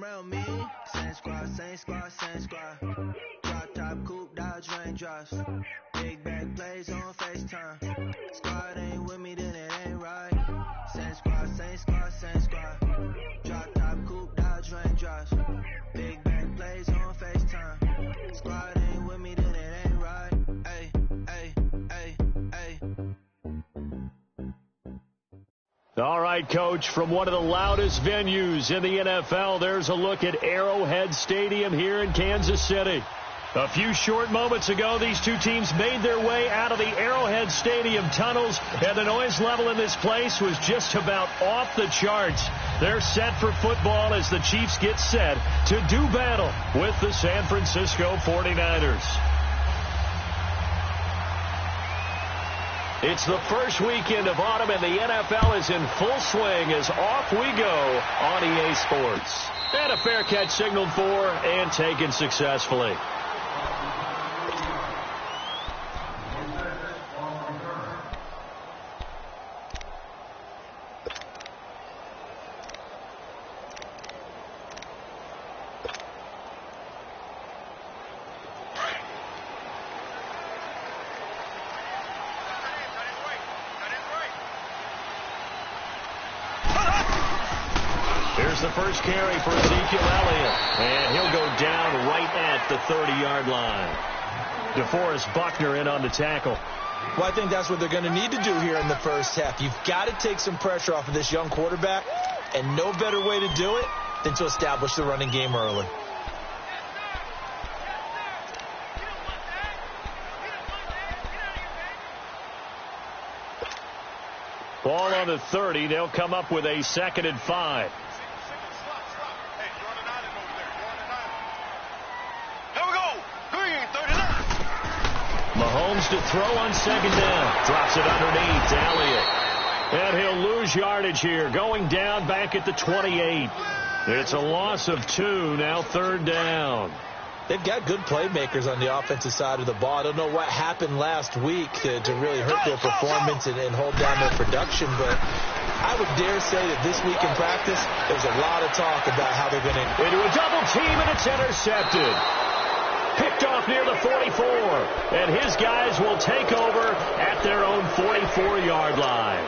around me. Same squad, same squad, same squad. Drop top, coupe, dodge, raindrops. Big back plays on FaceTime. Squad ain't with me, then it ain't right. Same squad, same squad, same squad. Drop top, coupe, dodge, raindrops. Big back plays on FaceTime. Squad ain't with me, then it ain't right. Ay, ay, ay, ay. All right, Coach, from one of the loudest venues in the NFL, there's a look at Arrowhead Stadium here in Kansas City. A few short moments ago, these two teams made their way out of the Arrowhead Stadium tunnels, and the noise level in this place was just about off the charts. They're set for football as the Chiefs get set to do battle with the San Francisco 49ers. It's the first weekend of autumn, and the NFL is in full swing as off we go on EA Sports. And a fair catch signaled for and taken successfully. Here's the first carry for Ezekiel Elliott, and he'll go down right at the 30-yard line. DeForest Buckner in on the tackle. Well, I think that's what they're going to need to do here in the first half. You've got to take some pressure off of this young quarterback, and no better way to do it than to establish the running game early. Ball on the 30. They'll come up with a 2nd and 5. Mahomes to throw on 2nd down. Drops it underneath to Elliott. And he'll lose yardage here. Going down back at the 28. It's a loss of 2. Now 3rd down. They've got good playmakers on the offensive side of the ball. I don't know what happened last week to really hurt their performance and hold down their production, but I would dare say that this week in practice, there's a lot of talk about how they're going to... Into a double team, and it's intercepted. Picked off near the 44, and his guys will take over at their own 44-yard line.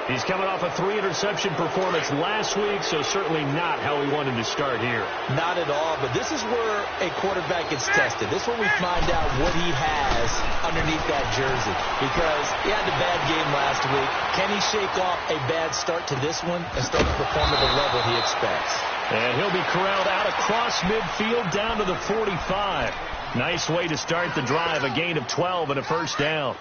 He's coming off a 3-interception performance last week, so certainly not how we wanted to start here. Not at all, but this is where a quarterback gets tested. This is where we find out what he has underneath that jersey, because he had a bad game last week. Can he shake off a bad start to this one and start to perform at the level he expects? And he'll be corralled out across midfield down to the 45. Nice way to start the drive, a gain of 12 and a first down.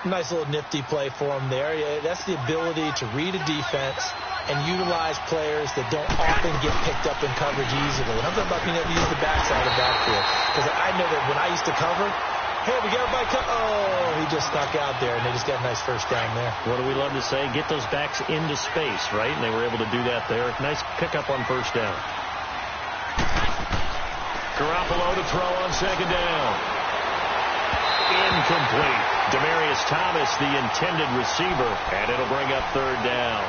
Nice little nifty play for him there. That's the ability to read a defense and utilize players that don't often get picked up in coverage easily. And I'm talking about being able to use the backside of the backfield. Because I know that when I used to cover, hey, we got everybody he just stuck out there, and they just got a nice first down there. What do we love to say? Get those backs into space, right? And they were able to do that there. Nice pickup on first down. Garoppolo to throw on 2nd down. Incomplete. Demaryius Thomas, the intended receiver, and it'll bring up 3rd down.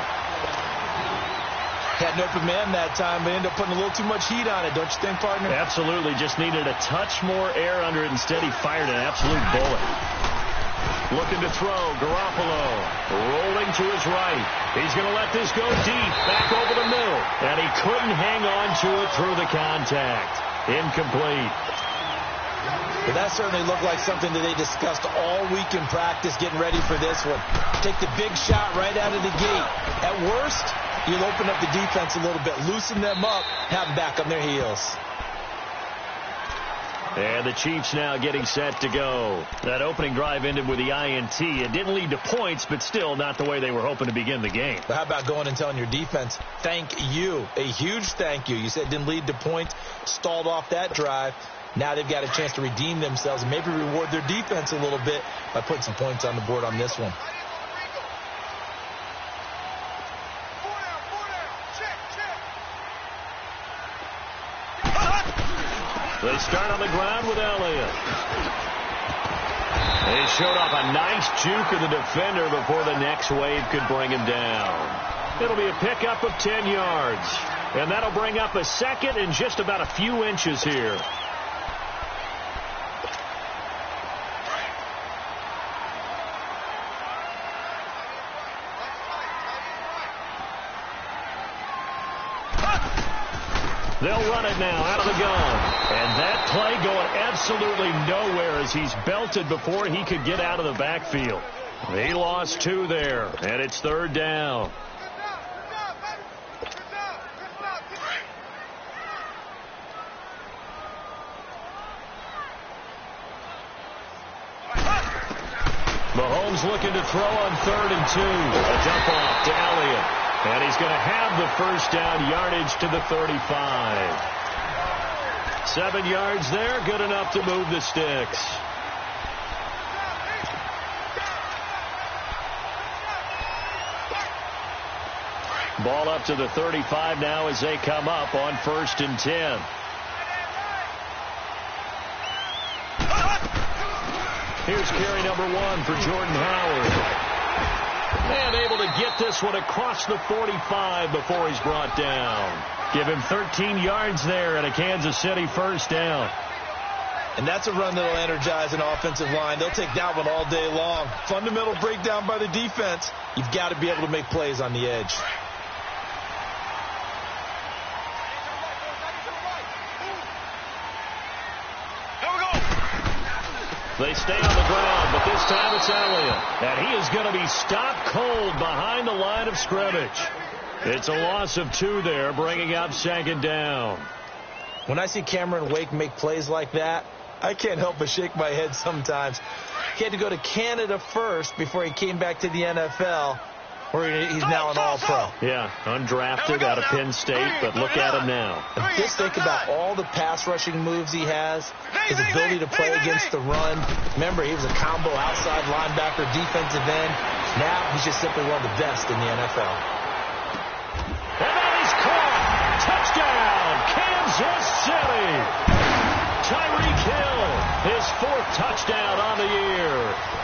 Had an open man that time, but ended up putting a little too much heat on it, don't you think, partner? Absolutely. Just needed a touch more air under it. Instead, he fired an absolute bullet. Looking to throw. Garoppolo rolling to his right. He's going to let this go deep, back over the middle, and he couldn't hang on to it through the contact. Incomplete. But that certainly looked like something that they discussed all week in practice getting ready for this one. Take the big shot right out of the gate. At worst, you'll open up the defense a little bit, loosen them up, have them back on their heels. And the Chiefs now getting set to go. That opening drive ended with the INT. It didn't lead to points, but still not the way they were hoping to begin the game. But how about going and telling your defense, thank you, a huge thank you. You said it didn't lead to points, stalled off that drive. Now they've got a chance to redeem themselves and maybe reward their defense a little bit by putting some points on the board on this one. They start on the ground with Elliott. They showed off a nice juke of the defender before the next wave could bring him down. It'll be a pickup of 10 yards. And that'll bring up a second and just about a few inches here. They'll run it now out of the gun. And that play going absolutely nowhere as he's belted before he could get out of the backfield. He lost 2 there, and it's 3rd down. Mahomes looking to throw on 3rd and 2. A dump off to Elliott. And he's going to have the first down, yardage to the 35. 7 yards there, good enough to move the sticks. Ball up to the 35 now as they come up on 1st and 10. Here's carry number 1 for Jordan Howard. And able to get this one across the 45 before he's brought down. Give him 13 yards there and a Kansas City first down. And that's a run that'll energize an offensive line. They'll take that one all day long. Fundamental breakdown by the defense. You've got to be able to make plays on the edge. They stay on the ground, but this time it's Elliott. And he is going to be stopped cold behind the line of scrimmage. It's a loss of 2 there, bringing up 2nd down. When I see Cameron Wake make plays like that, I can't help but shake my head sometimes. He had to go to Canada first before he came back to the NFL, where he's now an All-Pro. Yeah, undrafted out of Penn State, but look at him now. And just think about all the pass rushing moves he has, his ability to play against the run. Remember, he was a combo outside linebacker, defensive end. Now he's just simply one of the best in the NFL. And that is caught. Touchdown, Kansas City. Tyreek Hill, his 4th touchdown on the year.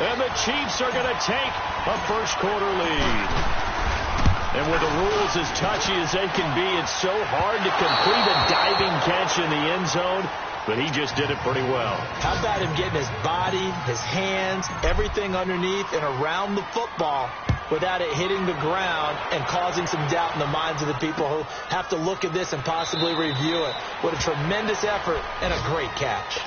And the Chiefs are going to take a first-quarter lead. And with the rules as touchy as they can be, it's so hard to complete a diving catch in the end zone, but he just did it pretty well. How about him getting his body, his hands, everything underneath and around the football without it hitting the ground and causing some doubt in the minds of the people who have to look at this and possibly review it. What a tremendous effort and a great catch.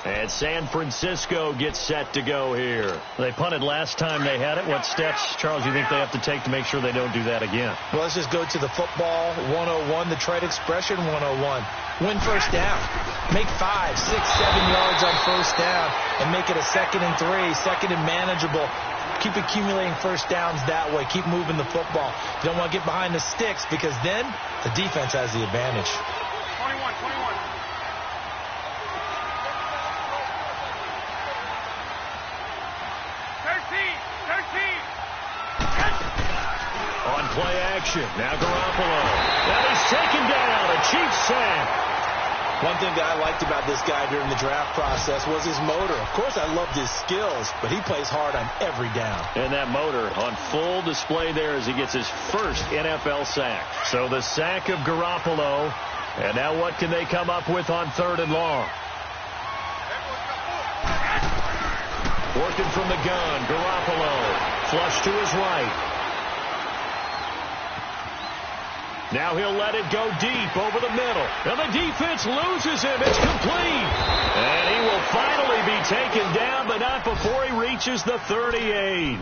And San Francisco gets set to go here. They punted last time they had it. What steps, Charles, you think they have to take to make sure they don't do that again? Well, let's just go to the football 101, the trade expression 101. Win first down. Make 5, 6, 7 yards on first down and make it a 2nd and 3, 2nd and manageable. Keep accumulating first downs that way. Keep moving the football. You don't want to get behind the sticks because then the defense has the advantage. 21. On play action, now Garoppolo. Now he's taken down, a Chiefs sack. One thing that I liked about this guy during the draft process was his motor. Of course, I loved his skills, but he plays hard on every down. And that motor on full display there as he gets his first NFL sack. So the sack of Garoppolo. And now what can they come up with on 3rd and long? Working from the gun, Garoppolo. Flush to his right. Now he'll let it go deep over the middle. And the defense loses him. It's complete. And he will finally be taken down, but not before he reaches the 38.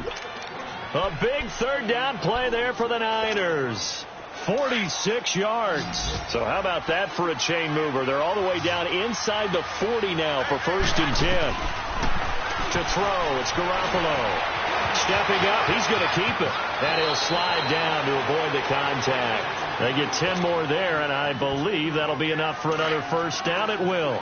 A big 3rd down play there for the Niners. 46 yards. So how about that for a chain mover? They're all the way down inside the 40 now for 1st and 10. To throw, it's Garoppolo. Stepping up, he's going to keep it. And he'll slide down to avoid the contact. They get 10 more there, and I believe that'll be enough for another first down. It will.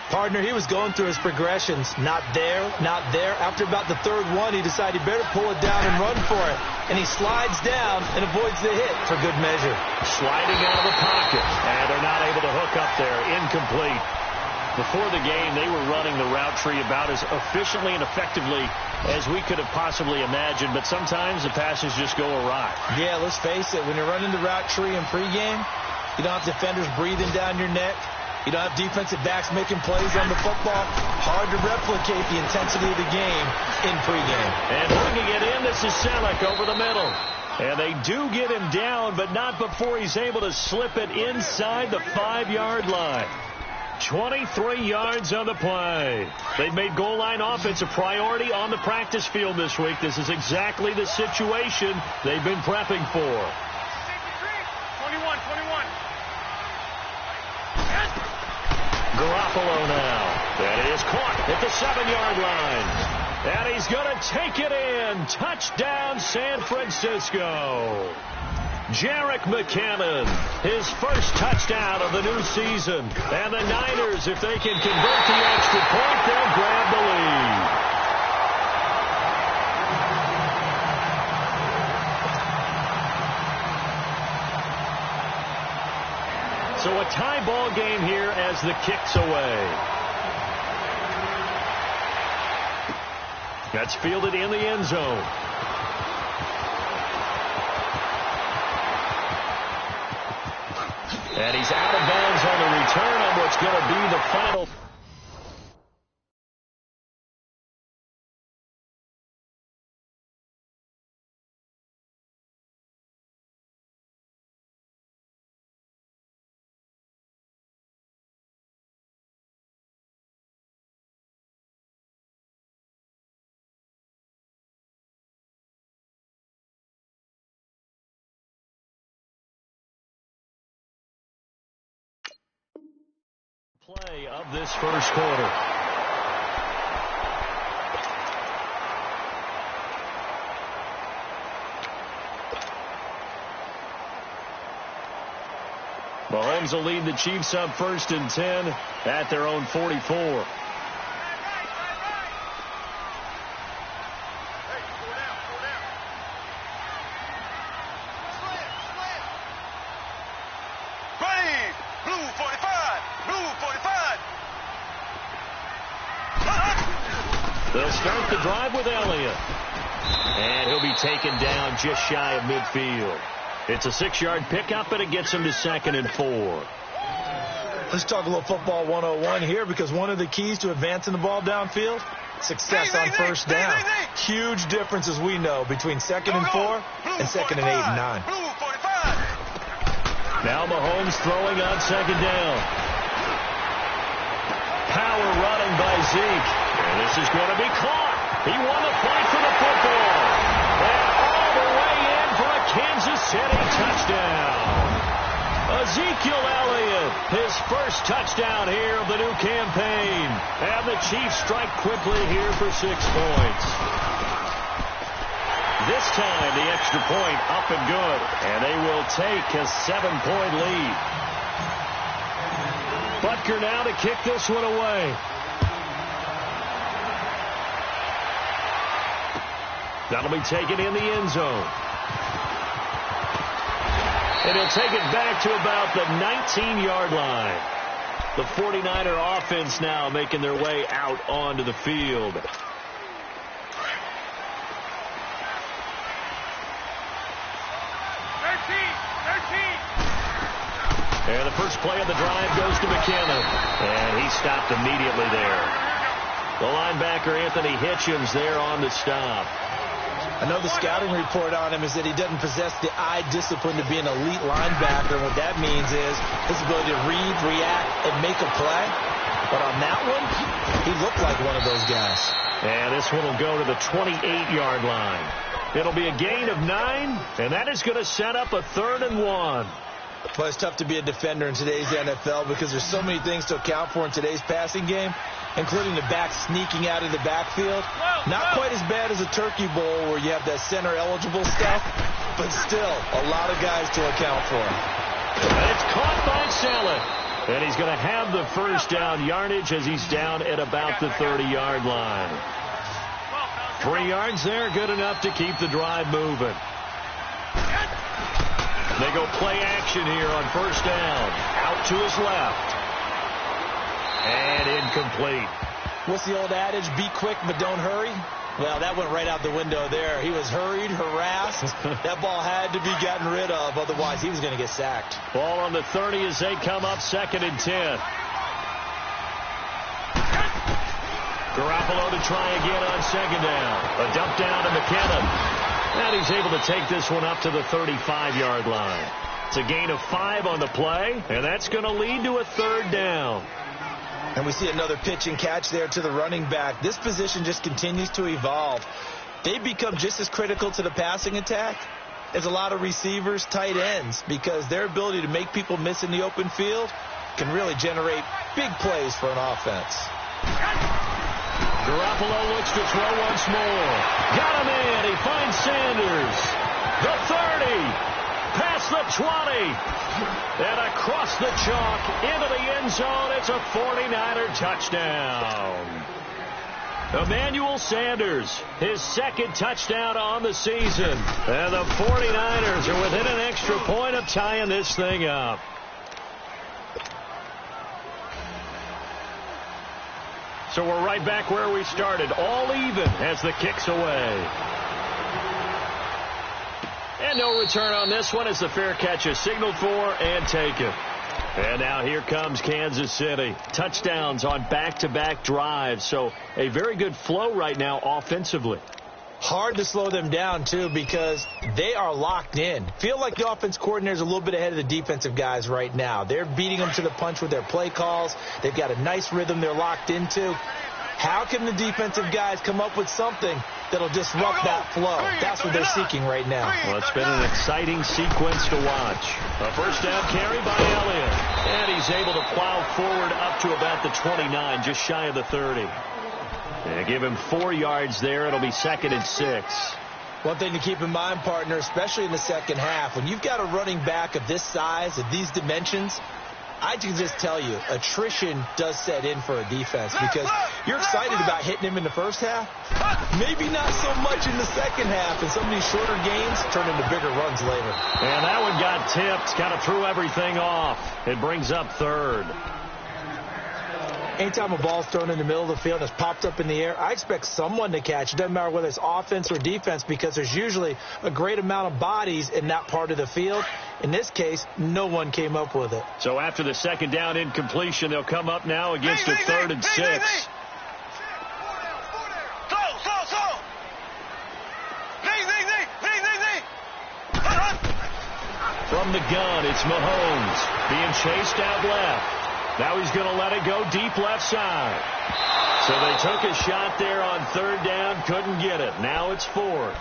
Partner, he was going through his progressions. Not there, not there. After about the 3rd one, he decided he better pull it down and run for it. And he slides down and avoids the hit for good measure. Sliding out of the pocket. And they're not able to hook up there. Incomplete. Before the game, they were running the route tree about as efficiently and effectively as we could have possibly imagined, but sometimes the passes just go awry. Yeah, let's face it. When you're running the route tree in pregame, You don't have defenders breathing down your neck. You don't have defensive backs making plays on the football. Hard to replicate the intensity of the game in pregame. And bringing it in, this is Selleck over the middle. And they do get him down, but not before he's able to slip it inside the 5-yard line. 23 yards on the play. They've made goal line offense a priority on the practice field this week. This is exactly the situation they've been prepping for. 21. Garoppolo now. That is caught at the 7-yard line. And he's going to take it in. Touchdown, San Francisco. Jerick McKinnon, his first touchdown of the new season. And the Niners, if they can convert the extra point, they'll grab the lead. So a tie ball game here as the kick's away. That's fielded in the end zone. And he's out of bounds on the return on what's going to be the final. Play of this first quarter. Mahomes will lead the Chiefs up 1st and 10 at their own 44. They'll start the drive with Elliott. And he'll be taken down just shy of midfield. It's a 6-yard pickup, and it gets him to 2nd and 4. Let's talk a little football 101 here, because one of the keys to advancing the ball downfield, success on first down. Huge difference, as we know, between 2nd and 4 and 2nd and 8 and 9. Now Mahomes throwing on 2nd down. Power running by Zeke. And this is going to be caught. He won the fight for the football. And all the way in for a Kansas City touchdown. Ezekiel Elliott, his first touchdown here of the new campaign. And the Chiefs strike quickly here for 6 points. This time the extra point up and good. And they will take a 7-point lead. Butker now to kick this one away. That'll be taken in the end zone. And he'll take it back to about the 19-yard line. The 49er offense now making their way out onto the field. And the first play of the drive goes to McKinnon. And he stopped immediately there. The linebacker, Anthony Hitchens, there on the stop. I know the scouting report on him is that he doesn't possess the eye discipline to be an elite linebacker. What that means is his ability to read, react, and make a play. But on that one, he looked like one of those guys. And this one will go to the 28-yard line. It'll be a gain of 9, and that is going to set up a 3rd and 1. But it's tough to be a defender in today's NFL because there's so many things to account for in today's passing game, including the back sneaking out of the backfield. Not quite as bad as a turkey bowl where you have that center-eligible stuff, but still a lot of guys to account for. And it's caught by Selleck. And he's going to have the first down yardage as he's down at about the 30-yard line. 3 yards there, good enough to keep the drive moving. They go play action here on first down. Out to his left. And incomplete. What's the old adage? Be quick, but don't hurry. Well, that went right out the window there. He was hurried, harassed. That ball had to be gotten rid of, otherwise he was going to get sacked. Ball on the 30 as they come up 2nd and 10. Garoppolo to try again on 2nd down. A dump down to McKinnon. And he's able to take this one up to the 35-yard line. It's a gain of 5 on the play, and that's going to lead to a 3rd down. And we see another pitch and catch there to the running back. This position just continues to evolve. They become just as critical to the passing attack as a lot of receivers, tight ends, because their ability to make people miss in the open field can really generate big plays for an offense. Garoppolo looks to throw once more. Got him in. He finds Sanders. The 30. Past the 20. And across the chalk into the end zone. It's a 49er touchdown. Emmanuel Sanders, his 2nd touchdown on the season. And the 49ers are within an extra point of tying this thing up. So we're right back where we started, all even as the kick's away. And no return on this one as the fair catch is signaled for and taken. And now here comes Kansas City. Touchdowns on back-to-back drives, so a very good flow right now offensively. Hard to slow them down, too, because they are locked in. Feel like the offense coordinator is a little bit ahead of the defensive guys right now. They're beating them to the punch with their play calls. They've got a nice rhythm they're locked into. How can the defensive guys come up with something that'll disrupt that flow? That's what they're seeking right now. Well, it's been an exciting sequence to watch. A first down carry by Elliott. And he's able to plow forward up to about the 29, just shy of the 30. And give him 4 yards there. It'll be 2nd and 6. One thing to keep in mind, partner, especially in the second half, when you've got a running back of this size, of these dimensions, I can just tell you, attrition does set in for a defense because you're excited about hitting him in the first half. Maybe not so much in the second half, and some of these shorter gains turn into bigger runs later. And that one got tipped, kind of threw everything off. It brings up 3rd. Anytime a ball's thrown in the middle of the field and it's popped up in the air, I expect someone to catch. It doesn't matter whether it's offense or defense because there's usually a great amount of bodies in that part of the field. In this case, no one came up with it. So after the 2nd down incompletion, they'll come up now against a 3rd and 6. From the gun, it's Mahomes being chased out left. Now he's going to let it go deep left side. So they took a shot there on 3rd down, couldn't get it. Now it's 4th.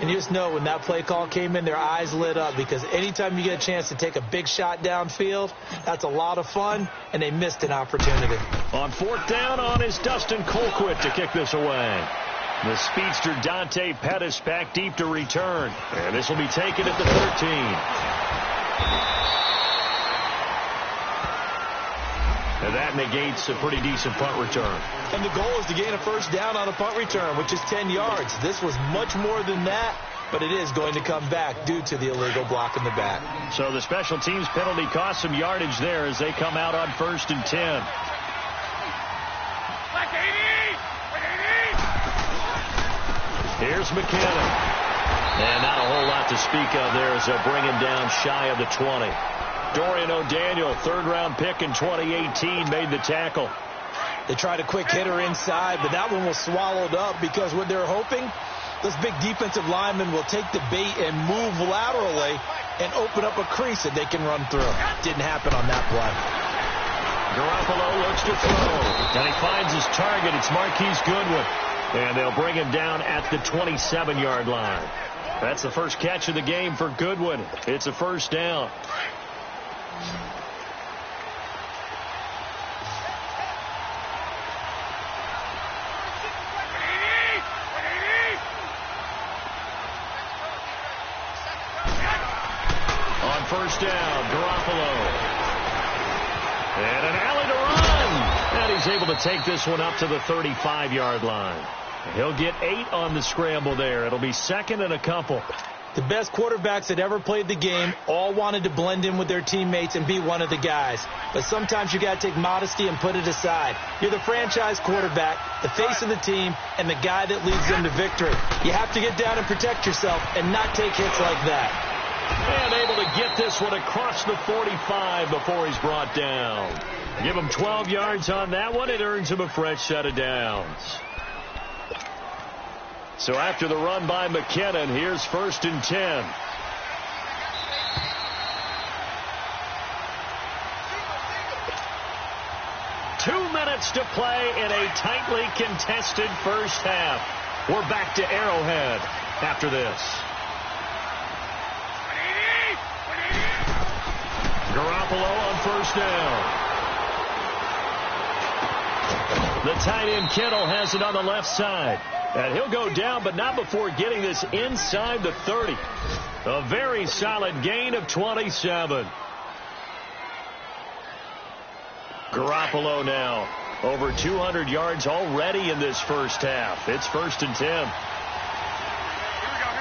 And you just know when that play call came in, their eyes lit up because anytime you get a chance to take a big shot downfield, that's a lot of fun, and they missed an opportunity. On 4th down on is Dustin Colquitt to kick this away. The speedster Dante Pettis back deep to return. And this will be taken at the 13. And that negates a pretty decent punt return. And the goal is to gain a first down on a punt return, which is 10 yards. This was much more than that, but it is going to come back due to the illegal block in the back. So the special teams penalty cost some yardage there as they come out on 1st and 10. Here's McKinnon. And not a whole lot to speak of there as they'll bring him down shy of the 20. Dorian O'Daniel, 3rd-round pick in 2018, made the tackle. They tried a quick hitter inside, but that one was swallowed up because what they're hoping, those big defensive linemen will take the bait and move laterally and open up a crease that they can run through. Didn't happen on that play. Garoppolo looks to throw, and he finds his target. It's Marquise Goodwin, and they'll bring him down at the 27-yard line. That's the first catch of the game for Goodwin. It's a first down. On first down, Garoppolo. And an alley to run. And he's able to take this one up to the 35-yard line. He'll get 8 on the scramble there. It'll be 2nd and a couple. The best quarterbacks that ever played the game all wanted to blend in with their teammates and be one of the guys. But sometimes you got to take modesty and put it aside. You're the franchise quarterback, the face of the team, and the guy that leads them to victory. You have to get down and protect yourself and not take hits like that. And able to get this one across the 45 before he's brought down. Give him 12 yards on that one. It earns him a fresh set of downs. So after the run by McKinnon, here's 1st and 10. Two minutes to play in a tightly contested first half. We're back to Arrowhead after this. Garoppolo on 1st down. The tight end Kittle has it on the left side. And he'll go down, but not before getting this inside the 30. A very solid gain of 27. Garoppolo now over 200 yards already in this first half. It's 1st and 10. Here we go.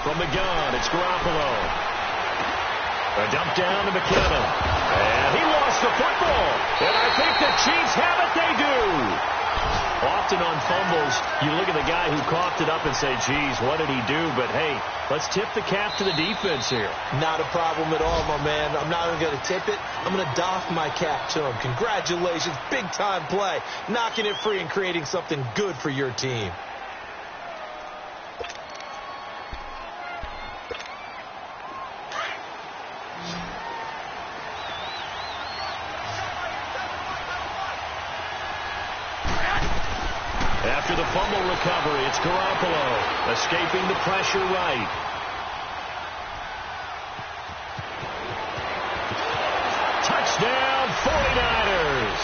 From the gun, it's Garoppolo. A dump down to McKinnon. And he lost the football. And I think the Chiefs have it. They do. Often on fumbles, you look at the guy who coughed it up and say, geez, what did he do? But, hey, let's tip the cap to the defense here. Not a problem at all, my man. I'm not even going to tip it. I'm going to doff my cap to him. Congratulations. Big-time play. Knocking it free and creating something good for your team. After the fumble recovery, it's Garoppolo escaping the pressure right. Touchdown, 49ers.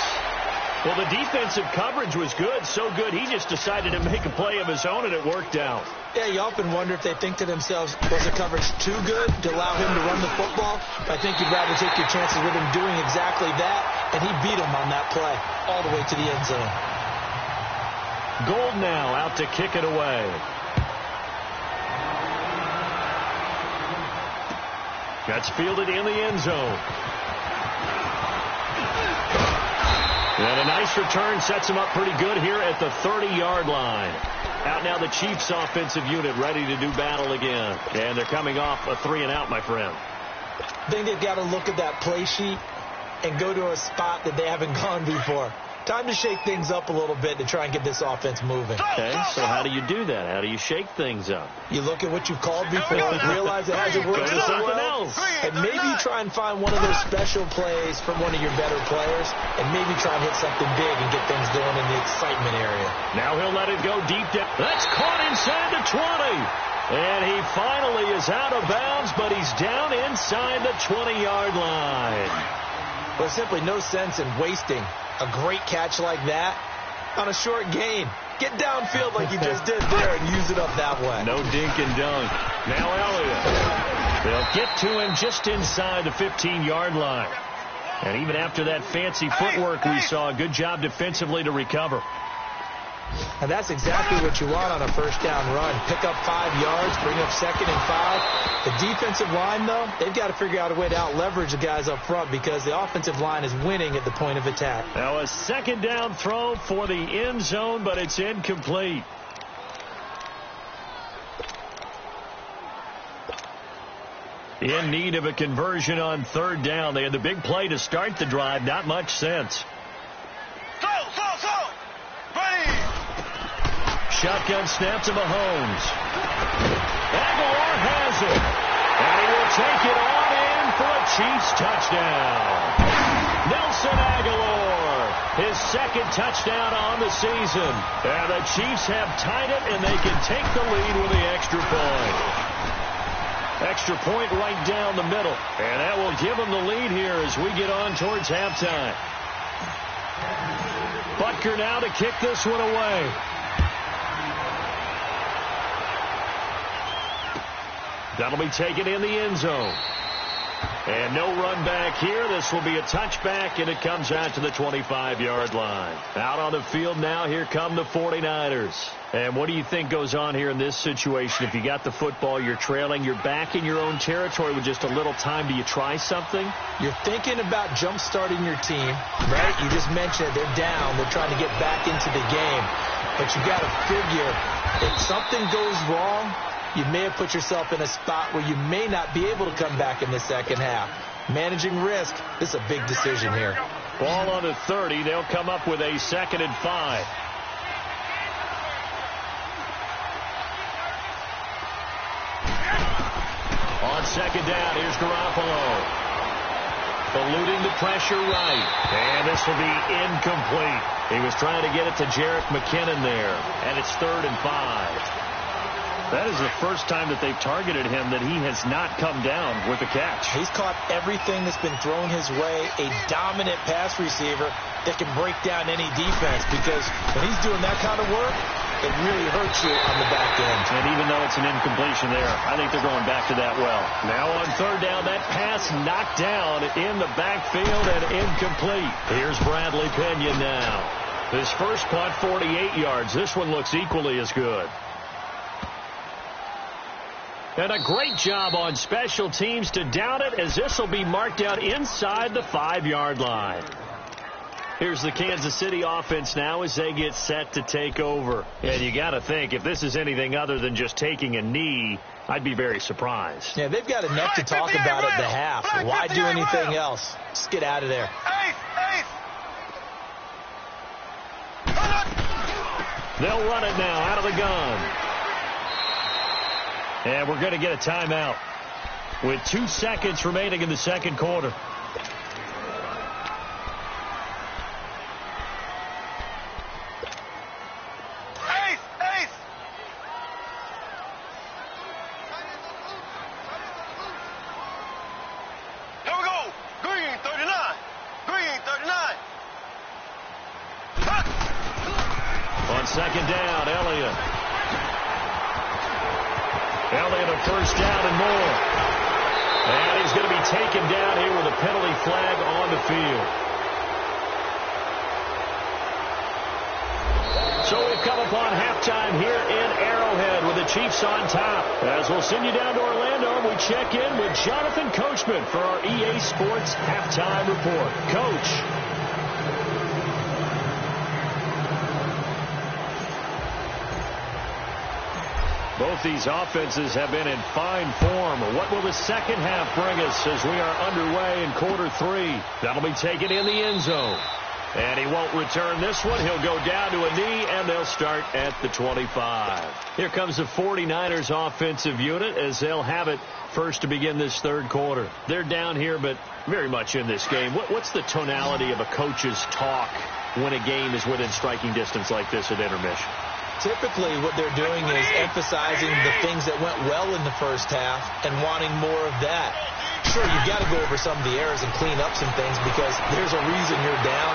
Well, the defensive coverage was good, so good he just decided to make a play of his own, and it worked out. Yeah, you often wonder if they think to themselves, was the coverage too good to allow him to run the football? I think you'd rather take your chances with him doing exactly that, and he beat him on that play all the way to the end zone. Gold now out to kick it away. That's fielded in the end zone. And a nice return sets him up pretty good here at the 30-yard line. Out now the Chiefs offensive unit ready to do battle again. And they're coming off a 3-and-out, my friend. I think they've got to look at that play sheet and go to a spot that they haven't gone before. Time to shake things up a little bit to try and get this offense moving. Okay, so how do you do that? How do you shake things up? You look at what you've called before and realize it hasn't worked so something well. else. And maybe you try and find one of those special plays from one of your better players and maybe try and hit something big and get things going in the excitement area. Now he'll let it go deep down. That's caught inside the 20. And he finally is out of bounds, but he's down inside the 20-yard line. There's simply no sense in wasting a great catch like that on a short gain. Get downfield like you just did there and use it up that way. No dink and dunk. Now Elliott. They'll get to him just inside the 15-yard line. And even after that fancy footwork we saw, a good job defensively to recover. And that's exactly what you want on a first down run. Pick up 5 yards, bring up 2nd and 5. The defensive line, though, they've got to figure out a way to out-leverage the guys up front because the offensive line is winning at the point of attack. Now a 2nd down throw for the end zone, but it's incomplete. In need of a conversion on 3rd down. They had the big play to start the drive. Not much sense. Shotgun snap to Mahomes. Aguilar has it. And he will take it on in for a Chiefs touchdown. Nelson Aguilar, his 2nd touchdown on the season. And the Chiefs have tied it, and they can take the lead with the extra point. Extra point right down the middle. And that will give them the lead here as we get on towards halftime. Butker now to kick this one away. That'll be taken in the end zone. And no run back here. This will be a touchback, and it comes out to the 25-yard line. Out on the field now, here come the 49ers. And what do you think goes on here in this situation? If you got the football, you're trailing, you're back in your own territory with just a little time. Do you try something? You're thinking about jump-starting your team, right? You just mentioned it. They're down. They're trying to get back into the game. But you got to figure if something goes wrong, you may have put yourself in a spot where you may not be able to come back in the second half. Managing risk, this is a big decision here. Ball on the 30. They'll come up with a 2nd and 5. On 2nd down, here's Garoppolo. Eluding the pressure right. And this will be incomplete. He was trying to get it to Jerick McKinnon there. And it's 3rd and 5. That is the first time that they've targeted him that he has not come down with a catch. He's caught everything that's been thrown his way. A dominant pass receiver that can break down any defense, because when he's doing that kind of work, it really hurts you on the back end. And even though it's an incompletion there, I think they're going back to that well. Now on 3rd down, that pass knocked down in the backfield and incomplete. Here's Bradley Pena now. His first punt, 48 yards. This one looks equally as good. And a great job on special teams to down it, as this will be marked out inside the 5-yard line. Here's the Kansas City offense now as they get set to take over. And you got to think, if this is anything other than just taking a knee, I'd be very surprised. Yeah, they've got enough to talk about at the half. Why do anything else? Just get out of there. They'll run it now out of the gun. And we're going to get a timeout with 2 seconds remaining in the second quarter. Here we go. Green 39. Green 39. On 2nd down, Elliott, a first down and more. And he's going to be taken down here with a penalty flag on the field. So we've come upon halftime here in Arrowhead with the Chiefs on top. As we'll send you down to Orlando, we check in with Jonathan Coachman for our EA Sports Halftime Report. Coach. Both these offenses have been in fine form. What will the second half bring us as we are underway in quarter 3? That'll be taken in the end zone. And he won't return this one. He'll go down to a knee, and they'll start at the 25. Here comes the 49ers offensive unit as they'll have it first to begin this third quarter. They're down here, but very much in this game. What's the tonality of a coach's talk when a game is within striking distance like this at intermission? Typically, what they're doing is emphasizing the things that went well in the first half and wanting more of that. Sure, you've got to go over some of the errors and clean up some things because there's a reason you're down.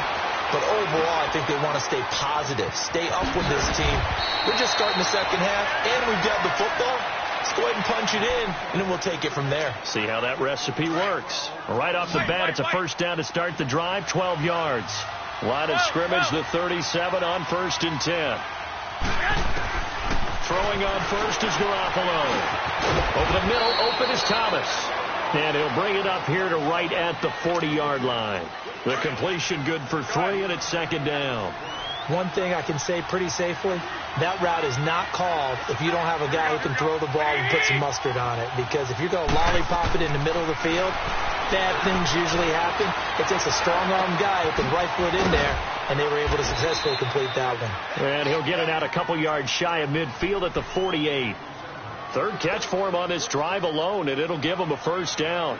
But overall, I think they want to stay positive, stay up with this team. We're just starting the second half, and we've got the football. Let's go ahead and punch it in, and then we'll take it from there. See how that recipe works. Right off the bat, it's a first down to start the drive, 12 yards. Line of scrimmage, the 37 on 1st and 10. Throwing on first is Garoppolo. Over the middle, open is Thomas. And he'll bring it up here to right at the 40-yard line. The completion good for 3, and it's 2nd down. One thing I can say pretty safely, that route is not called if you don't have a guy who can throw the ball and put some mustard on it. Because if you're going to lollipop it in the middle of the field, bad things usually happen. It takes a strong-armed guy who can rifle it in there, and they were able to successfully complete that one. And he'll get it out a couple yards shy of midfield at the 48. Third catch for him on this drive alone, and it'll give him a first down.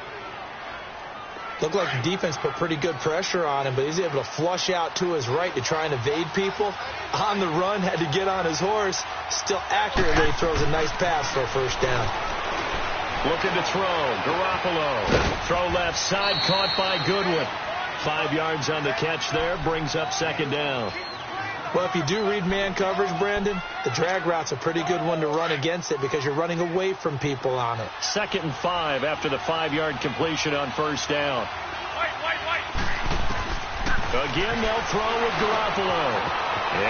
Looked like the defense put pretty good pressure on him, but he's able to flush out to his right to try and evade people. On the run, had to get on his horse. Still accurately throws a nice pass for a first down. Looking to throw. Garoppolo. Throw left side, caught by Goodwin. 5 yards on the catch there, brings up 2nd down. Well, if you do read man coverage, Brandon, the drag route's a pretty good one to run against it because you're running away from people on it. 2nd and 5 after the 5-yard completion on 1st down. Again, they'll throw with Garoppolo.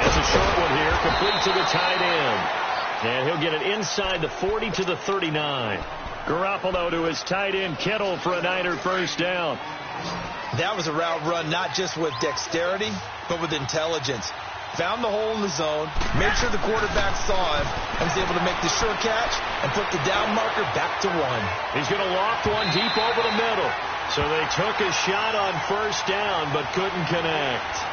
It's a short one here, complete to the tight end. And he'll get it inside the 40 to the 39. Garoppolo to his tight end, Kittle, for a Niner 1st down. That was a route run not just with dexterity, but with intelligence. Found the hole in the zone, made sure the quarterback saw him, and was able to make the sure catch and put the down marker back to 1. He's going to loft one deep over the middle. So they took a shot on 1st down, but couldn't connect.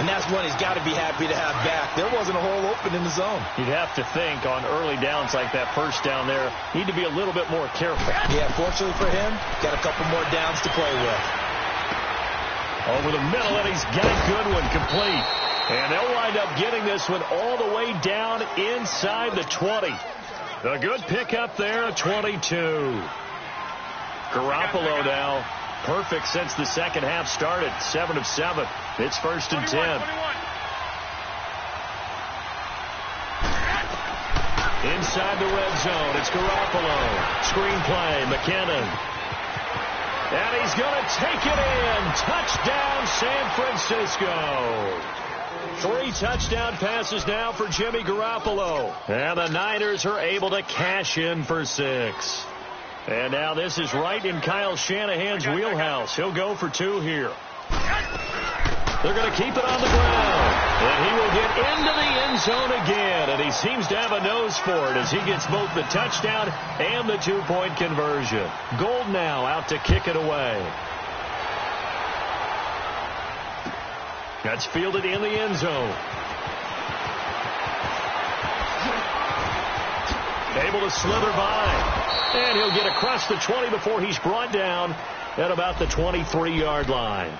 And that's one he's got to be happy to have back. There wasn't a hole open in the zone. You'd have to think on early downs like that 1st down there, need to be a little bit more careful. Yeah, fortunately for him, got a couple more downs to play with. Over the middle, and he's got Goodwin complete. And they'll wind up getting this one all the way down inside the 20. A good pickup there, 22. Garoppolo now, perfect since the second half started. 7 of 7. It's 1st and 10. Inside the red zone, it's Garoppolo. Screenplay, McKinnon. And he's going to take it in. Touchdown, San Francisco. 3 touchdown passes now for Jimmy Garoppolo. And the Niners are able to cash in for 6. And now this is right in Kyle Shanahan's wheelhouse. He'll go for 2 here. They're going to keep it on the ground. And he will get into the end zone again. And he seems to have a nose for it as he gets both the touchdown and the 2-point conversion. Gold now out to kick it away. That's fielded in the end zone. Able to slither by. And he'll get across the 20 before he's brought down at about the 23-yard line.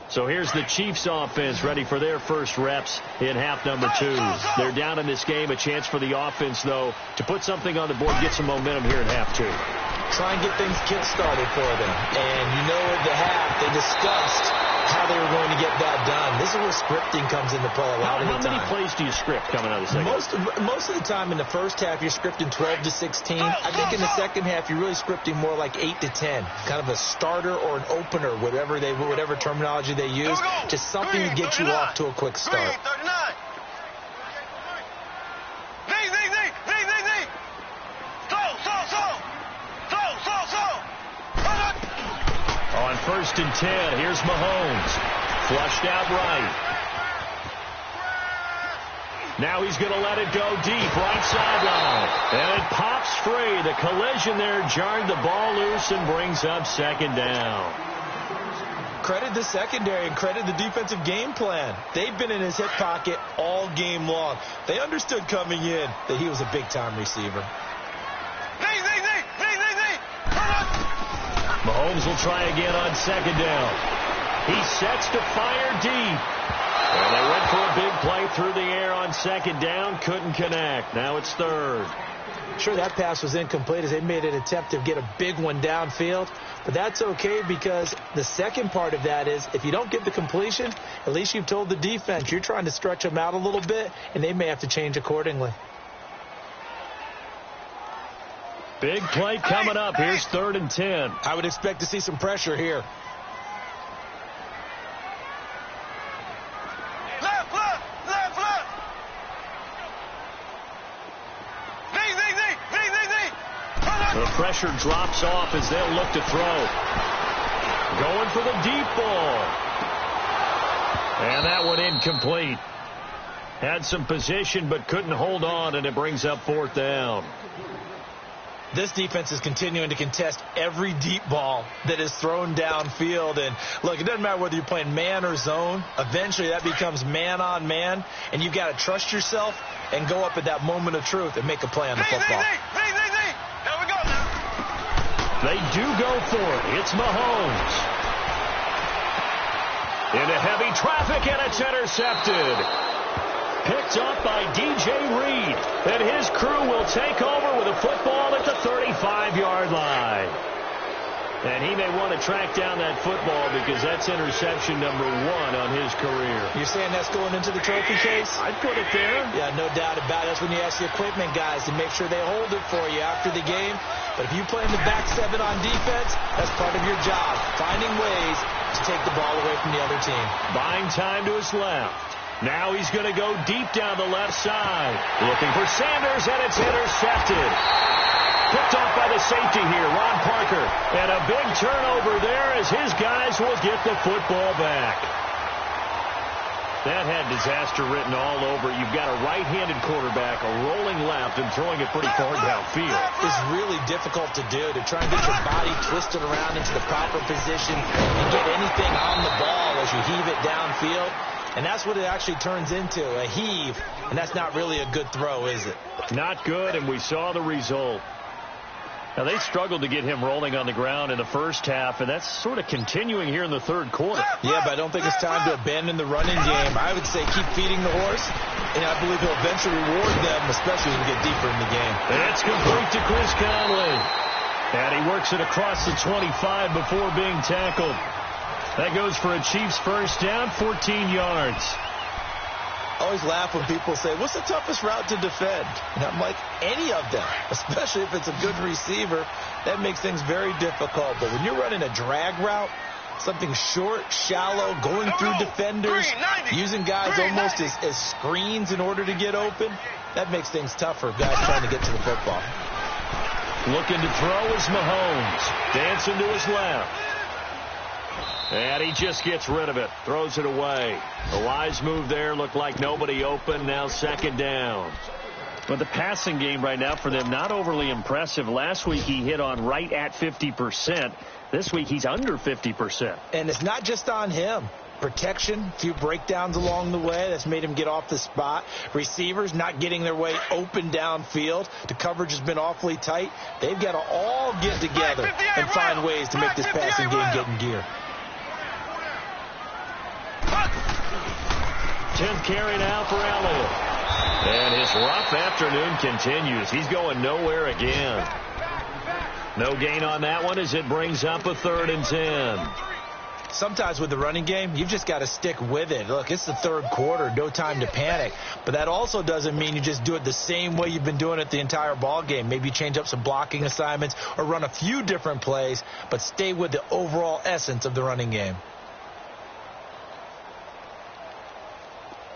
So here's the Chiefs offense ready for their first reps in half number 2. They're down in this game. A chance for the offense, though, to put something on the board, get some momentum here in half 2. Try and get things kick-started for them. And you know at the half, they discussed how they were going to get that done. This is where scripting comes into play a lot of the time. How many plays do you script coming out of the second? Most of the time in the first half, you're scripting 12 to 16. I think in the second half, you're really scripting more like 8 to 10. Kind of a starter or an opener, whatever terminology they use. Just something to get you off to a quick start. On 1st and 10, here's Mahomes. Flushed out right. Now he's going to let it go deep, right sideline. And it pops free. The collision there jarred the ball loose and brings up 2nd down. Credit the secondary and credit the defensive game plan. They've been in his hip pocket all game long. They understood coming in that he was a big-time receiver. Mahomes will try again on 2nd down. He sets to fire deep. And they went for a big play through the air on 2nd down. Couldn't connect. Now it's 3rd. Sure, that pass was incomplete as they made an attempt to get a big one downfield. But that's okay because the second part of that is if you don't get the completion, at least you've told the defense you're trying to stretch them out a little bit, and they may have to change accordingly. Big play coming up. Here's 3rd and 10. I would expect to see some pressure here. The pressure drops off as they'll look to throw. Going for the deep ball. And that one incomplete. Had some position but couldn't hold on, and it brings up 4th down. This defense is continuing to contest every deep ball that is thrown downfield. And, look, it doesn't matter whether you're playing man or zone. Eventually that becomes man on man, and you've got to trust yourself and go up at that moment of truth and make a play on the football. Here we go now. They do go for it. It's Mahomes. Into heavy traffic, and it's intercepted. Picked up by DJ Reed. And his crew will take over with a football at the 35-yard line. And he may want to track down that football because that's interception number 1 on his career. You're saying that's going into the trophy case? I'd put it there. Yeah, no doubt about it. That's when you ask the equipment guys to make sure they hold it for you after the game. But if you play in the back 7 on defense, that's part of your job, finding ways to take the ball away from the other team. Buying time to his left. Now he's going to go deep down the left side. Looking for Sanders, and it's intercepted. Picked off by the safety here, Ron Parker. And a big turnover there as his guys will get the football back. That had disaster written all over. You've got a right-handed quarterback, a rolling left, and throwing it pretty far downfield. It's really difficult to do, to try and get your body twisted around into the proper position and get anything on the ball as you heave it downfield. And that's what it actually turns into, a heave. And that's not really a good throw, is it? Not good, and we saw the result. Now, they struggled to get him rolling on the ground in the first half, and that's sort of continuing here in the third quarter. Yeah, but I don't think it's time to abandon the running game. I would say keep feeding the horse, and I believe he'll eventually reward them, especially when we get deeper in the game. It's complete to Chris Conley. And he works it across the 25 before being tackled. That goes for a Chiefs first down, 14 yards. I always laugh when people say, what's the toughest route to defend? And I'm like, any of them, especially if it's a good receiver. That makes things very difficult. But when you're running a drag route, something short, shallow, going through defenders, using guys almost as screens in order to get open, that makes things tougher, guys trying to get to the football. Looking to throw is Mahomes. Dancing to his left. And he just gets rid of it. Throws it away. A wise move there. Looked like nobody open. Now second down. But the passing game right now for them, not overly impressive. Last week he hit on right at 50%. This week he's under 50%. And it's not just on him. Protection, a few breakdowns along the way. That's made him get off the spot. Receivers not getting their way open downfield. The coverage has been awfully tight. They've got to all get together and find ways to make this passing game get in gear. 10th carry now for Elliott. And his rough afternoon continues. He's going nowhere again. No gain on that one as it brings up a 3rd and 10. Sometimes with the running game, you've just got to stick with it. Look, it's the third quarter, no time to panic. But that also doesn't mean you just do it the same way you've been doing it the entire ball game. Maybe change up some blocking assignments or run a few different plays, but stay with the overall essence of the running game.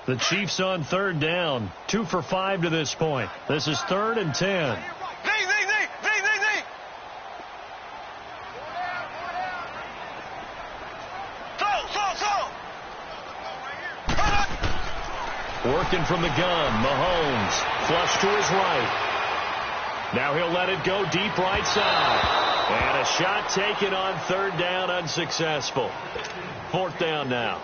The Chiefs on 3rd down. 2 for 5 to this point. This is 3rd and 10. Working from the gun, Mahomes, flush to his right. Now he'll let it go deep right side. And a shot taken on 3rd down, unsuccessful. 4th down now.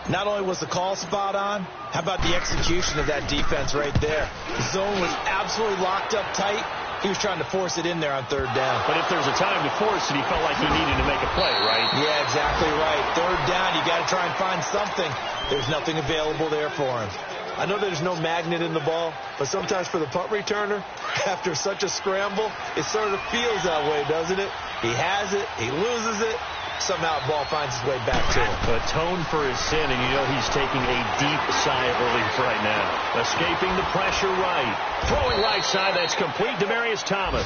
Not only was the call spot on, how about the execution of that defense right there? The zone was absolutely locked up tight. He was trying to force it in there on 3rd down. But if there's a time to force it, he felt like he needed to make a play, right? Yeah, exactly right. 3rd down, you got to try and find something. There's nothing available there for him. I know there's no magnet in the ball, but sometimes for the punt returner, after such a scramble, it sort of feels that way, doesn't it? He has it, he loses it, somehow the ball finds its way back to him. Atone for his sin, and you know he's taking a deep sigh of relief right now. Escaping the pressure right. Throwing right side, that's complete. Demaryius Thomas.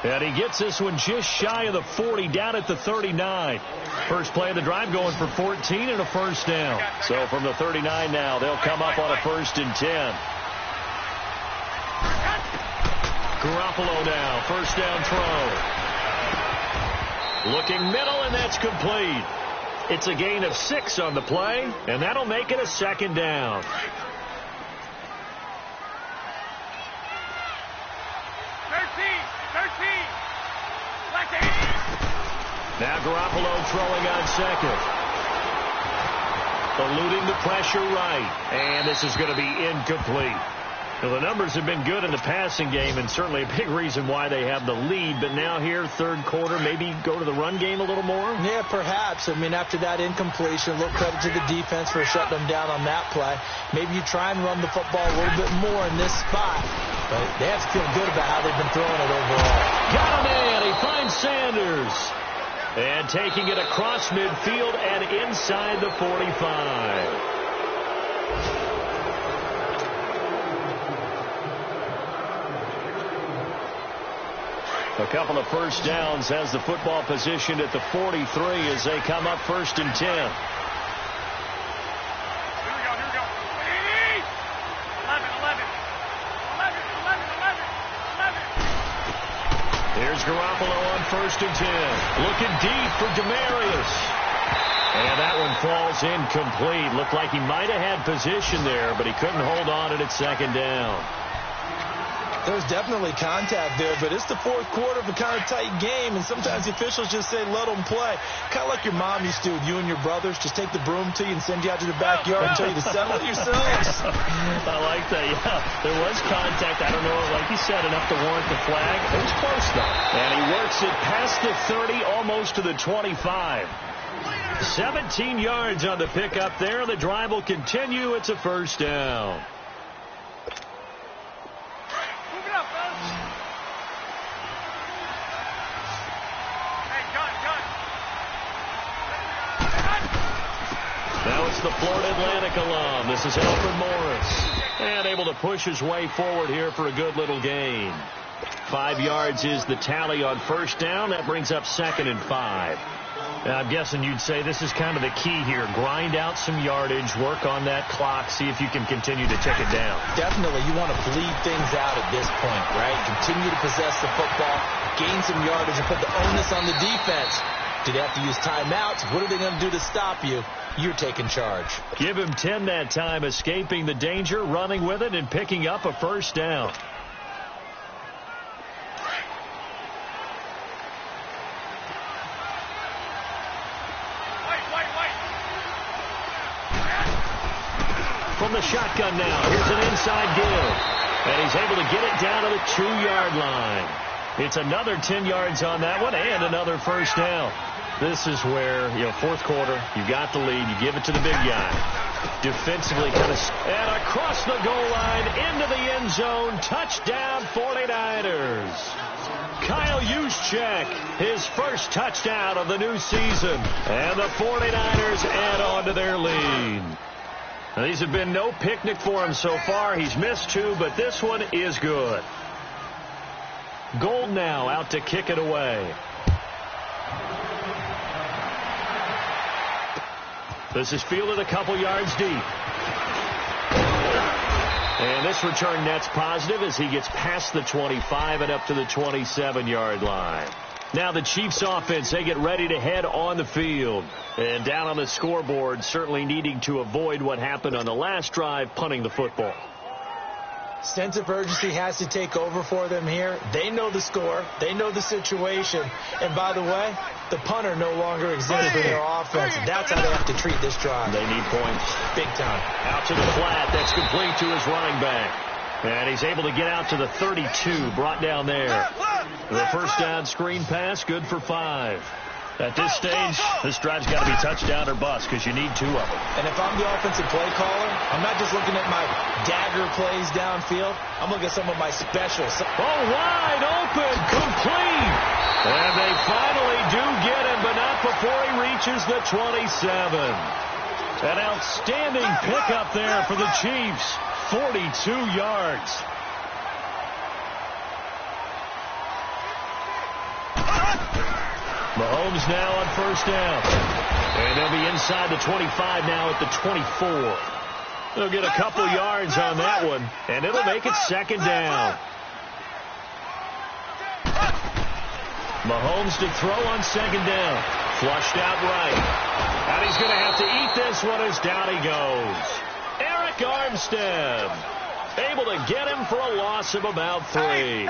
And he gets this one just shy of the 40, down at the 39. First play of the drive going for 14 and a first down. So from the 39 now, they'll come up on a 1st and 10. Garoppolo now, first down throw. Looking middle, and that's complete. It's a gain of 6 on the play, and that'll make it a 2nd down. Now Garoppolo throwing on 2nd. Eluding the pressure right. And this is going to be incomplete. Well, the numbers have been good in the passing game, and certainly a big reason why they have the lead. But now here, third quarter, maybe go to the run game a little more? Yeah, perhaps. I mean, after that incompletion, a little credit to the defense for shutting them down on that play. Maybe you try and run the football a little bit more in this spot. But they have to feel good about how they've been throwing it overall. Got him in. He finds Sanders. And taking it across midfield and inside the 45. A couple of first downs has the football positioned at the 43 as they come up 1st and 10. Here we go. 11. Here's Garoppolo on 1st and 10. Looking deep for Demarius. And that one falls incomplete. Looked like he might have had position there, but he couldn't hold on it at 2nd down. There's definitely contact there, but it's the fourth quarter of a kind of tight game, and sometimes the officials just say, let them play. Kind of like your mom used to with you and your brothers. Just take the broom to you and send you out to the backyard and tell you to settle it yourselves. I like that, yeah. There was contact. I don't know, like you said, enough to warrant the flag. It was close, though. And he works it past the 30, almost to the 25. 17 yards on the pickup there. The drive will continue. It's a 1st down. Now it's the Florida Atlantic alum. This is Alfred Morris. And able to push his way forward here for a good little gain. 5 yards is the tally on 1st down. That brings up 2nd and 5. I'm guessing you'd say this is kind of the key here. Grind out some yardage, work on that clock, see if you can continue to tick it down. Definitely. You want to bleed things out at this point, right? Continue to possess the football, gain some yardage, and put the onus on the defense. Do they have to use timeouts? What are they going to do to stop you? You're taking charge. Give him 10 that time, escaping the danger, running with it, and picking up a 1st down. From the shotgun now, here's an inside give. And he's able to get it down to the 2-yard line. It's another 10 yards on that one and another 1st down. This is where, fourth quarter, you got the lead. You give it to the big guy. Defensively kind of... And across the goal line, into the end zone. Touchdown, 49ers. Kyle Juszczyk, his first touchdown of the new season. And the 49ers add on to their lead. Now, these have been no picnic for him so far. He's missed 2, but this one is good. Gold now out to kick it away. This is fielded a couple yards deep. And this return net's positive as he gets past the 25 and up to the 27-yard line. Now the Chiefs offense, they get ready to head on the field. And down on the scoreboard, certainly needing to avoid what happened on the last drive, punting the football. Sense of urgency has to take over for them here. They know the score. They know the situation. And by the way, the punter no longer exists in their offense. That's how they have to treat this drive. They need points. Big time. Out to the flat. That's complete to his running back. And he's able to get out to the 32, brought down there. The 1st down screen pass, good for 5. At this stage, this drive's got to be touchdown or bust because you need 2 of them. And if I'm the offensive play caller, I'm not just looking at my dagger plays downfield. I'm looking at some of my specials. Oh, wide open, complete. And they finally do get him, but not before he reaches the 27. An outstanding pickup there for the Chiefs. 42 yards. Mahomes now on 1st down. And they'll be inside the 25 now at the 24. They'll get a couple yards on that one, and it'll make it 2nd down. Mahomes to throw on 2nd down. Flushed out right. And he's going to have to eat this one as down he goes. Eric Armstead able to get him for a loss of about 3.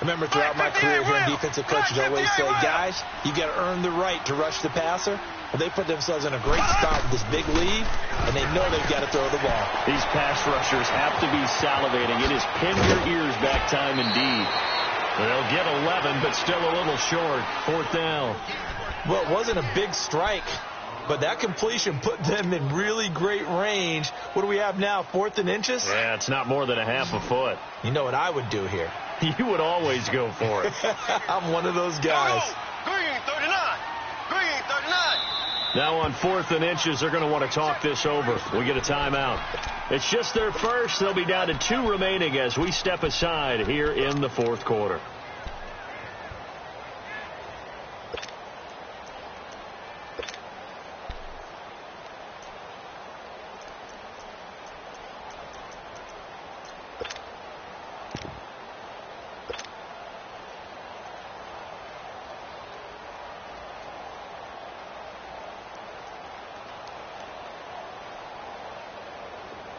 Remember, throughout my career here, defensive coaches always say, guys, you got to earn the right to rush the passer. Well, they put themselves in a great spot with this big lead, and they know they've got to throw the ball. These pass rushers have to be salivating. It is pin your ears back time indeed. They'll get 11, but still a little short. 4th down. Well, it wasn't a big strike, but that completion put them in really great range. What do we have now, 4th and inches? Yeah, it's not more than a half a foot. You know what I would do here? You would always go for it. I'm one of those guys. Green 39. Green 39. Now on 4th and inches, they're going to want to talk this over. We get a timeout. It's just their first. They'll be down to 2 remaining as we step aside here in the 4th quarter.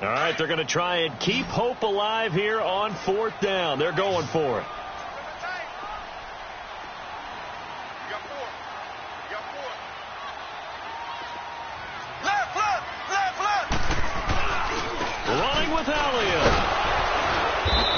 All right, they're going to try and keep hope alive here on 4th down. They're going for it. You got 4. You got 4. Left, left, left, left. Running with Elliott.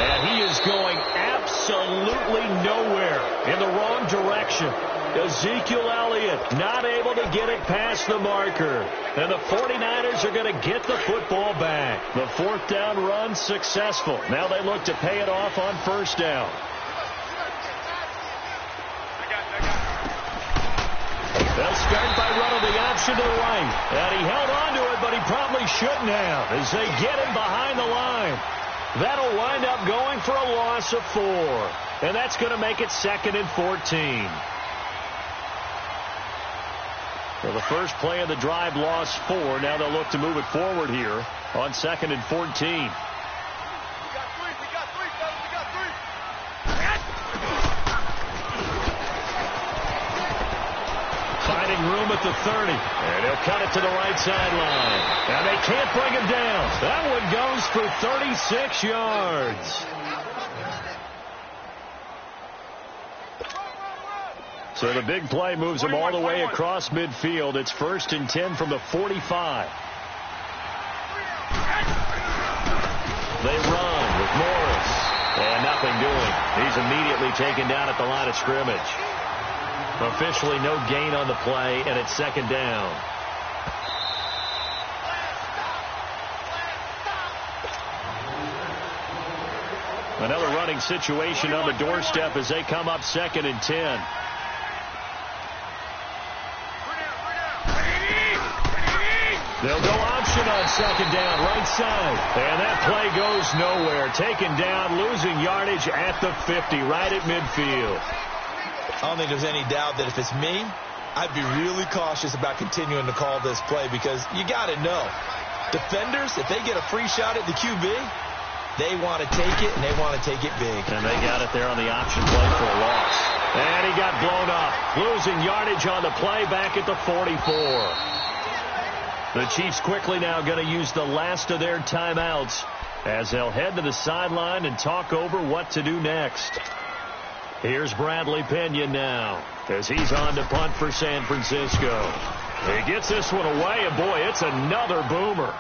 And he is going absolutely nowhere in the wrong direction. Ezekiel Elliott not able to get it past the marker. And the 49ers are going to get the football back. The 4th down run successful. Now they look to pay it off on 1st down. They'll start by running the option to the right. And he held on to it, but he probably shouldn't have as they get him behind the line. That'll wind up going for a loss of 4. And that's going to make it 2nd and 14. Well, the first play of the drive lost 4. Now they'll look to move it forward here on 2nd and 14. We got 3. We got 3, fellas. We got 3. Finding room at the 30. And he'll cut it to the right sideline. And they can't bring him down. That one goes for 36 yards. So the big play moves him all the way across midfield. It's 1st and 10 from the 45. They run with Morris. And nothing doing. He's immediately taken down at the line of scrimmage. Officially no gain on the play, and it's 2nd down. Another running situation on the doorstep as they come up 2nd and 10. They'll go option on 2nd down, right side. And that play goes nowhere. Taken down, losing yardage at the 50, right at midfield. I don't think there's any doubt that if it's me, I'd be really cautious about continuing to call this play because you got to know. Defenders, if they get a free shot at the QB, they want to take it, and they want to take it big. And they got it there on the option play for a loss. And he got blown up. Losing yardage on the play back at the 44. The Chiefs quickly now going to use the last of their timeouts as they'll head to the sideline and talk over what to do next. Here's Bradley Pena now as he's on to punt for San Francisco. He gets this one away, and boy, it's another boomer.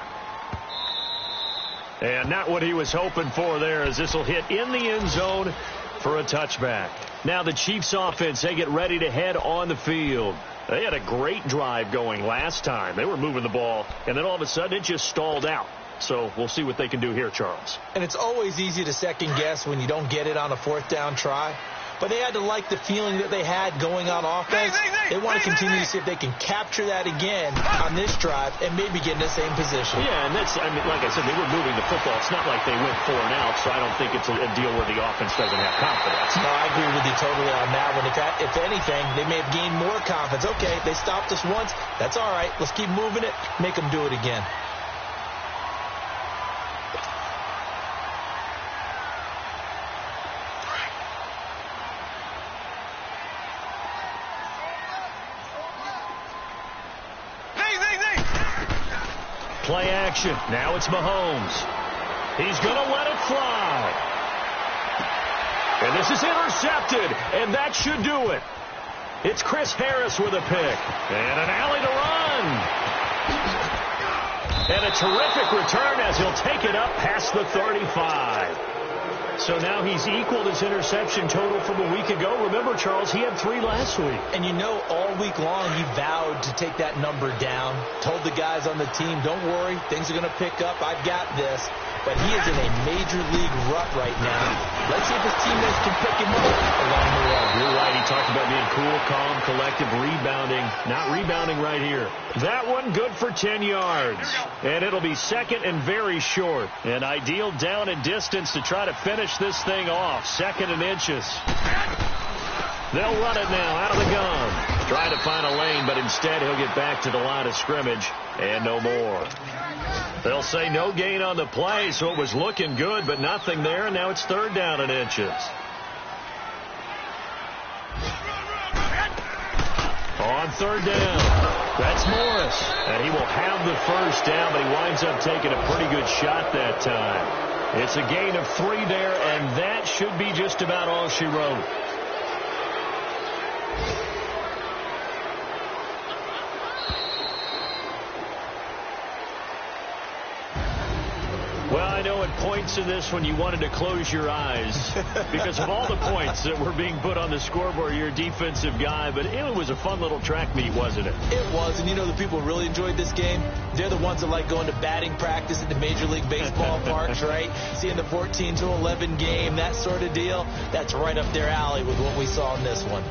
And not what he was hoping for there as this will hit in the end zone for a touchback. Now the Chiefs offense, they get ready to head on the field. They had a great drive going last time. They were moving the ball, and then all of a sudden it just stalled out. So we'll see what they can do here, Charles. And it's always easy to second guess when you don't get it on a 4th down try. But they had to like the feeling that they had going on offense. They want to continue to see if they can capture that again on this drive and maybe get in the same position. Yeah, and that's, I mean, like I said, they were moving the football. It's not like they went 4 and out, so I don't think it's a deal where the offense doesn't have confidence. No, I agree with you totally on that one. If anything, they may have gained more confidence. Okay, they stopped us once. That's all right. Let's keep moving it. Make them do it again. Play action. Now it's Mahomes. He's going to let it fly. And this is intercepted, and that should do it. It's Chris Harris with a pick. And an alley to run. And a terrific return as he'll take it up past the 35. So now he's equaled his interception total from a week ago. Remember, Charles, he had 3 last week. And you know, all week long he vowed to take that number down. Told the guys on the team, don't worry, things are going to pick up. I've got this. But he is in a major league rut right now. Let's see if his teammates can pick him up along the way. You're right. He talked about being cool, calm, collective, rebounding. Not rebounding right here. That one good for 10 yards. And it'll be second and very short. An ideal down and distance to try to finish this thing off. 2nd and inches. They'll run it now out of the gun. Trying to find a lane, but instead he'll get back to the line of scrimmage and no more. They'll say no gain on the play, so it was looking good, but nothing there, and now it's 3rd down and inches. On 3rd down, that's Morris. And he will have the 1st down, but he winds up taking a pretty good shot that time. It's a gain of 3 there, and that should be just about all she wrote. Well, I know at points in this one you wanted to close your eyes because of all the points that were being put on the scoreboard. You're a defensive guy, but it was a fun little track meet, wasn't it? It was, and you know the people who really enjoyed this game? They're the ones that like going to batting practice at the Major League Baseball parks, right? Seeing the 14-11 game, that sort of deal. That's right up their alley with what we saw in this one.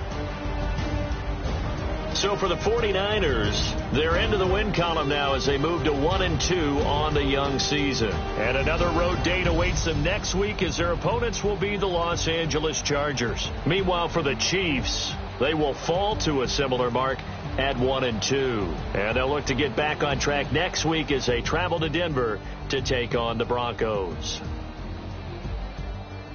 So for the 49ers, they're into the win column now as they move to 1-2 on the young season. And another road date awaits them next week as their opponents will be the Los Angeles Chargers. Meanwhile, for the Chiefs, they will fall to a similar mark at 1-2. And they'll look to get back on track next week as they travel to Denver to take on the Broncos.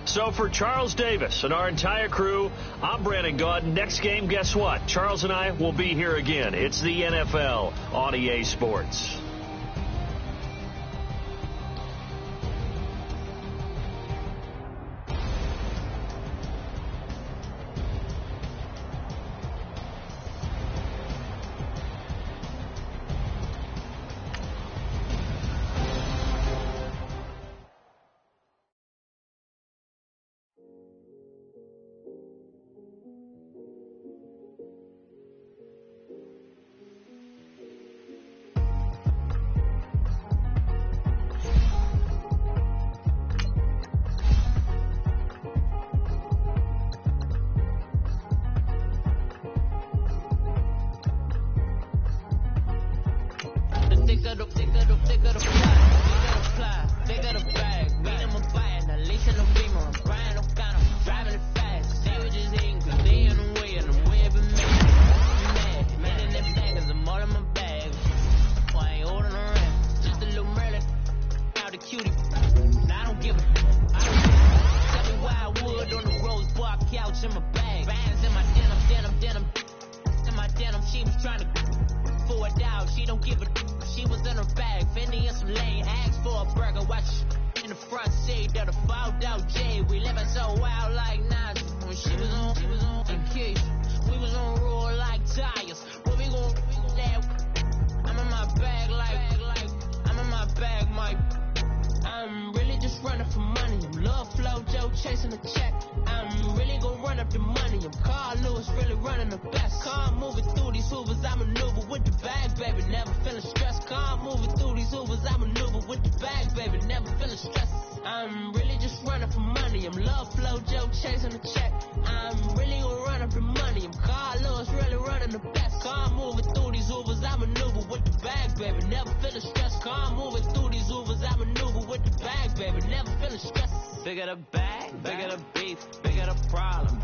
So for Charles Davis and our entire crew, I'm Brandon Gaudin. Next game, guess what? Charles and I will be here again. It's the NFL on EA Sports. Bigger the bag, bigger the beef, bigger the problem.